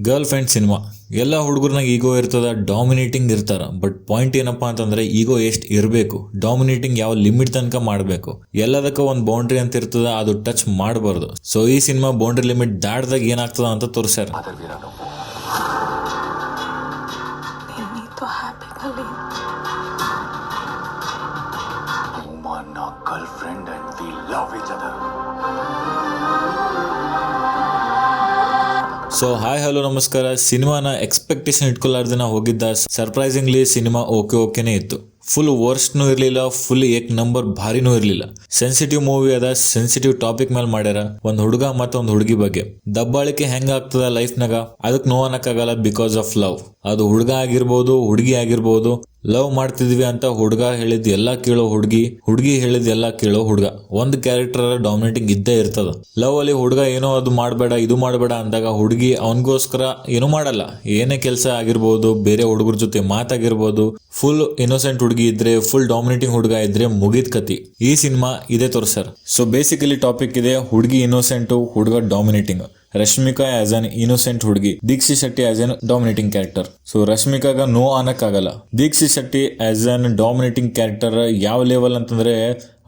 Girl friend cinema ಎಲ್ಲ ಹುಡುಗರ್ನಾಗ ಈಗೋ ಇರ್ತದ, dominating ಇರ್ತಾರ. ಬಟ್ ಪಾಯಿಂಟ್ ಏನಪ್ಪಾ ಅಂತಂದ್ರೆ ಈಗೋ ಎಷ್ಟು ಇರಬೇಕು, ಡಾಮಿನೇಟಿಂಗ್ ಯಾವ ಲಿಮಿಟ್ ತನಕ ಮಾಡಬೇಕು, ಎಲ್ಲದಕ್ಕ ಒಂದು ಬೌಂಡ್ರಿ ಅಂತ ಇರ್ತದ, ಅದು ಟಚ್ ಮಾಡಬಾರ್ದು. ಸೊ ಈ ಸಿನಿಮಾ ಬೌಂಡ್ರಿ ಲಿಮಿಟ್ ದಾಟ್ದಾಗ ಏನಾಗ್ತದ ಅಂತ ತೋರಿಸ್ಯಾರ. girlfriend and we love each other. So hi hello ನಮಸ್ಕಾರ. ಸಿನಿಮಾನ ಎಕ್ಸ್ಪೆಕ್ಟೇಷನ್ ಇಟ್ಕೊಳ್ಳಾರ್ದಿನ ಹೋಗಿದ್ದ. ಸರ್ಪ್ರೈಸಿಂಗ್ಲಿ ಸಿನಿಮಾ ಓಕೆನೇ ಇತ್ತು. ಫುಲ್ ವರ್ಸ್ಟ್ನೂ ಇರಲಿಲ್ಲ, ಫುಲ್ ಏಕ್ ನಂಬರ್ ಭಾರಿನೂ ಇರಲಿಲ್ಲ. ಸೆನ್ಸಿಟಿವ್ ಮೂವಿ ಅದ, ಸೆನ್ಸಿಟಿವ್ ಟಾಪಿಕ್ ಮೇಲೆ ಮಾಡ್ಯಾರ. ಒಂದ್ ಹುಡುಗ ಮತ್ತು ಒಂದ್ ಹುಡುಗಿ ಬಗ್ಗೆ. ದಬ್ಬಾಳಿಕೆ ಹೆಂಗ ಆಗ್ತದ ಲೈಫ್ನಾಗ ಅದಕ್ಕೆ ನೋವನ್ನಕ್ಕಾಗಲ್ಲ, ಬಿಕಾಸ್ ಆಫ್ ಲವ್. ಅದು ಹುಡುಗ ಆಗಿರ್ಬೋದು, ಹುಡುಗಿ ಆಗಿರ್ಬೋದು. ಲವ್ ಮಾಡ್ತಿದ್ವಿ ಅಂತ ಹುಡುಗ ಹೇಳಿದ್ ಎಲ್ಲಾ ಕೇಳೋ ಹುಡುಗಿ, ಹುಡುಗಿ ಹೇಳಿದ್ ಎಲ್ಲಾ ಕೇಳೋ ಹುಡುಗ. ಒಂದ್ ಕ್ಯಾರೆಕ್ಟರ್ ಡಾಮಿನೇಟಿಂಗ್ ಇದ್ದೇ ಇರ್ತದ. ಲವ್ ಅಲ್ಲಿ ಹುಡುಗ ಏನೋ ಅದು ಮಾಡಬೇಡ ಇದು ಮಾಡಬೇಡ ಅಂದಾಗ ಹುಡುಗಿ ಅವನಿಗೋಸ್ಕರ ಏನೂ ಮಾಡಲ್ಲ. ಏನೇ ಕೆಲಸ ಆಗಿರ್ಬೋದು, ಬೇರೆ ಹುಡುಗರ ಜೊತೆ ಮಾತಾಗಿರ್ಬೋದು. ಫುಲ್ ಇನ್ನೋಸೆಂಟ್ ಹುಡುಗಿ ಇದ್ರೆ, ಫುಲ್ ಡಾಮಿನೇಟಿಂಗ್ ಹುಡುಗ ಇದ್ರೆ ಮುಗಿದ್ ಕತಿ. ಈ ಸಿನಿಮಾ ಇದೇ ತೋರ್ಸ್ಯಾರ. ಸೊ ಬೇಸಿಕಲಿ ಟಾಪಿಕ್ ಇದೆ ಹುಡುಗಿ ಇನ್ನೋಸೆಂಟ್, ಹುಡುಗ dominating. Rashmika as an innocent ಹುಡುಗಿ, Dikshit Shetty as an dominating character. So ರಶ್ಮಿಕಾಗ ನೋ ಅನ್ನಕ್ಕಾಗಲ್ಲ. Dikshit Shetty as an dominating character ಯಾವ ಲೆವೆಲ್ ಅಂತಂದ್ರೆ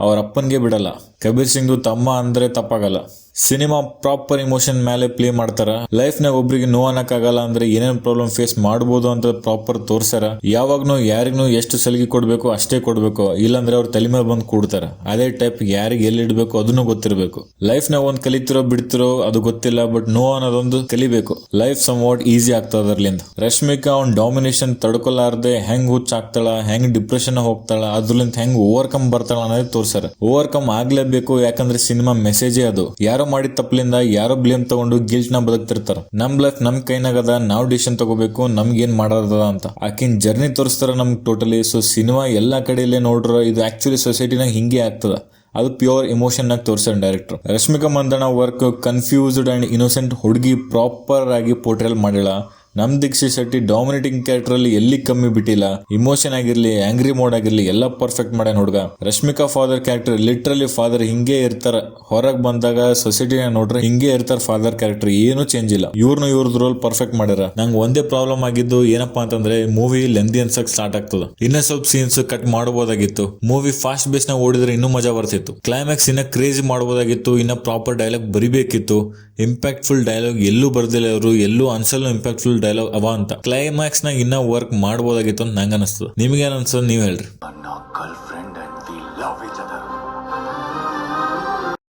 ಅವ್ರ ಅಪ್ಪನ್ಗೆ ಬಿಡಲ್ಲ. ಕಬೀರ್ ಸಿಂಗ್ ತಮ್ಮ ಅಂದ್ರೆ ತಪ್ಪಾಗಲ್ಲ. ಸಿನಿಮಾ ಪ್ರಾಪರ್ ಇಮೋಷನ್ ಮೇಲೆ ಪ್ಲೇ ಮಾಡ್ತಾರ. ಲೈಫ್ ನಾಗ ಒಬ್ರಿಗೆ ನೋ ಅನ್ನಕ್ಕಾಗಲ್ಲ ಅಂದ್ರೆ ಏನೇನ್ ಪ್ರಾಬ್ಲಮ್ ಫೇಸ್ ಮಾಡಬಹುದು ಅಂತ ಪ್ರಾಪರ್ ತೋರ್ಸಾರ. ಯಾವಾಗ್ನೂ ಯಾರಿಗೂ ಎಷ್ಟು ಸಲಿಗೆ ಕೊಡ್ಬೇಕು ಅಷ್ಟೇ ಕೊಡ್ಬೇಕು, ಇಲ್ಲಾಂದ್ರೆ ಅವ್ರ ತಲೆ ಮೇಲೆ ಬಂದು ಕೂಡ್ತಾರ. ಅದೇ ಟೈಪ್ ಯಾರಿಗೆ ಎಲ್ಲಿ ಇಡ್ಬೇಕು ಅದನ್ನು ಗೊತ್ತಿರಬೇಕು. ಲೈಫ್ ನಾಗ ಒಂದ್ ಕಲಿತಿರೋ ಬಿಡ್ತಿರೋ ಅದು ಗೊತ್ತಿಲ್ಲ, ಬಟ್ ನೋ ಅನ್ನೋದೊಂದು ಕಲಿಬೇಕು. ಲೈಫ್ ಸಮ್ ವಾಟ್ ಈಸಿ ಆಗ್ತದ ಅದ್ರಲಿಂದ. ರಶ್ಮಿಕಾ ಅವ್ನ್ ಡಾಮಿನೇಷನ್ ತಡ್ಕೊಲಾರ್ದೆ ಹೆಂಗ್ ಹುಚ್ಚಾಗ್ತಾಳ, ಹೆಂಗ್ ಡಿಪ್ರೆಷನ್ ಹೋಗ್ತಾಳ, ಅದ್ರಲಿಂದ ಹೆಂಗ್ ಓವರ್ಕಮ್ ಬರ್ತಾಳ ಅನ್ನೋದೇ ತೋರ್ಸಾರ. ಓವರ್ಕಮ್ ಆಗ್ಲೇಬೇಕು, ಯಾಕಂದ್ರೆ ಸಿನಿಮಾ ಮೆಸೇಜೇ ಅದು. ಯಾರೋ ಮಾಡಿದ ತಪ್ಪಲಿಂದ ಯಾರೋ ಬ್ಲೇಮ್ ತಗೊಂಡು ಗಿಲ್ಟ್ ನ ಬದುಕ್ತಿರ್ತಾರ. ನಮ್ ಲೈಫ್ ನಮ್ ಕೈನಾಗದ, ನಾವು ಡಿಸಿಷನ್ ತಗೋಬೇಕು, ನಮ್ಗೆ ಏನ್ ಮಾಡೋದ ಅಂತ. ಆಕಿನ್ ಜರ್ನಿ ತೋರಿಸ್ತಾರ ನಮ್ಗೆ ಟೋಟಲಿ. ಸೊ ಸಿನಿಮಾ ಎಲ್ಲಾ ಕಡೆಯಲ್ಲೇ ನೋಡ್ರ ಇದು ಆಕ್ಚುಲಿ ಸೊಸೈಟಿನಾಗ ಹಿಂಗೆ ಆಗ್ತದ. ಅದು ಪ್ಯೂರ್ ಇಮೋಷನ್ ನಾಗ ತೋರ್ಸಾರ director. Rashmika Mandanna work confused and innocent ಹುಡುಗಿ ಪ್ರಾಪರ್ ಆಗಿ ಪೋರ್ಟ್ರೇಲ್ ಮಾಡಿಲ್ಲ. ನಮ್ ದೀಕ್ಷಿತ್ ಶೆಟ್ಟಿ ಡಾಮಿನೇಟಿಂಗ್ ಕ್ಯಾರೆಕ್ಟರ್ ಅಲ್ಲಿ ಎಲ್ಲಿ ಕಮ್ಮಿ ಬಿಟ್ಟಿಲ್ಲ. ಇಮೋಷನ್ ಆಗಿರ್ಲಿ, ಆಂಗ್ರಿ ಮೋಡ್ ಆಗಿರ್ಲಿ, ಎಲ್ಲ ಪರ್ಫೆಕ್ಟ್ ಮಾಡ್ಯಾನ ಹುಡುಗ. Rashmika father character literally father ಹಿಂಗೆ ಇರ್ತಾರ. ಹೊರಗ್ ಬಂದಾಗ ಸೊಸೈಟಿನ ನೋಡ್ರೆ ಹಿಂಗೆ ಇರ್ತಾರ ಫಾದರ್ ಕ್ಯಾರೆಕ್ಟರ್, ಏನು ಚೇಂಜ್ ಇಲ್ಲ. ಇವ್ರದ್ದು ರೋಲ್ ಪರ್ಫೆಕ್ಟ್ ಮಾಡ್ಯಾರ. ನಂಗೆ ಒಂದೇ ಪ್ರಾಬ್ಲಮ್ ಆಗಿದ್ದು ಏನಪ್ಪಾ ಅಂತಂದ್ರೆ ಮೂವಿ ಲೆಂದಿ ಅನ್ಸಕ್ ಸ್ಟಾರ್ಟ್ ಆಗ್ತದ. ಇನ್ನ ಸ್ವಲ್ಪ ಸೀನ್ಸ್ ಕಟ್ ಮಾಡಬಹುದಾಗಿತ್ತು. ಮೂವಿ ಫಾಸ್ಟ್ ಬೇಸ್ ನಾಗ ಓಡಿದ್ರೆ ಇನ್ನೂ ಮಜಾ ಬರ್ತಿತ್ತು. ಕ್ಲೈಮ್ಯಾಕ್ಸ್ ಇನ್ನ ಕ್ರೇಜಿ ಮಾಡಬಹುದಾಗಿತ್ತು. ಇನ್ನ ಪ್ರಾಪರ್ ಡೈಲಾಗ್ ಬರಿಬೇಕಿತ್ತು. ಇಂಪ್ಯಾಕ್ಟ್ಫುಲ್ ಡೈಲಾಗ್ ಎಲ್ಲೂ ಬರ್ದಿಲ್ಲ ಅವರು, ಎಲ್ಲೂ ಅನ್ಸಲ್ಲ ಇಂಪ್ಯಾಕ್ಟ್ಫುಲ್ ಡೈಲಾಗ್ ಅವ ಅಂತ. ಕ್ಲೈಮ್ಯಾಕ್ಸ್ ನಾಗ ಇನ್ನ ವರ್ಕ್ ಮಾಡಬಹುದಾಗಿತ್ತು ಅಂತ ನಂಗೆ ಅನಿಸ್ತದ. ನಿಮ್ಗೆ ಏನ್ ಅನ್ಸದ ನೀವ್ ಹೇಳ್ರಿ. ನನ್ನ ಗರ್ಲ್ ಫ್ರೆಂಡ್